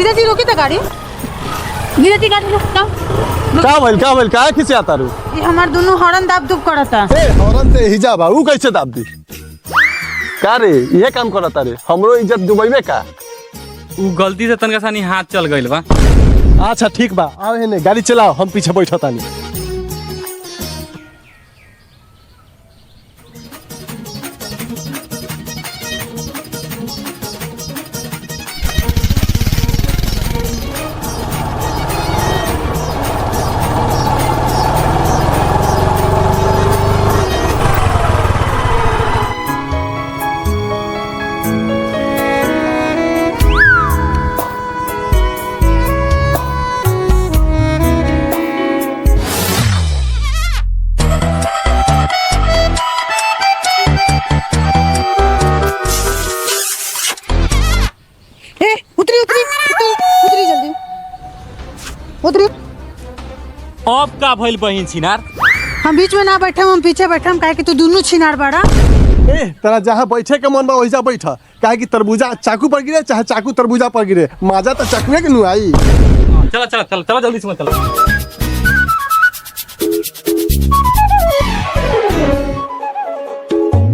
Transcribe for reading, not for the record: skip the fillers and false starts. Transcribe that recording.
जीजा जी रोकी था गाड़ी। जीजा जी गाड़ी रुकता। का बोल का किसे आता रू? ये हमार दोनों हॉर्न दाब दुब करता। ए हॉर्न ते हिजा बा ऊ कैसे दाब दी? का रे ये काम करता रे? हमरो इज्जत डुबैबे का? उ गलती से तनका सानी हाथ चल गइल बा। अच्छा ठीक बा, आओ हेने गाड़ी चलाओ, हम पीछे बैठतानी। उतरी जल्दी उतरी। अब का भइल बहिन छिनार? हम बीच में ना बैठे, हम पीछे बैठे, काहे कि तू दोनों छिनार बाड़ा। ए तेरा जहाँ बैठे के मन बा वहीजा बैठ, काहे कि तरबूजा चाकू पर गिरे चाहे चाकू तरबूजा पर गिरे, मजा तो चाकुए के नु आई। चला चला चला चला जल्दी से चला।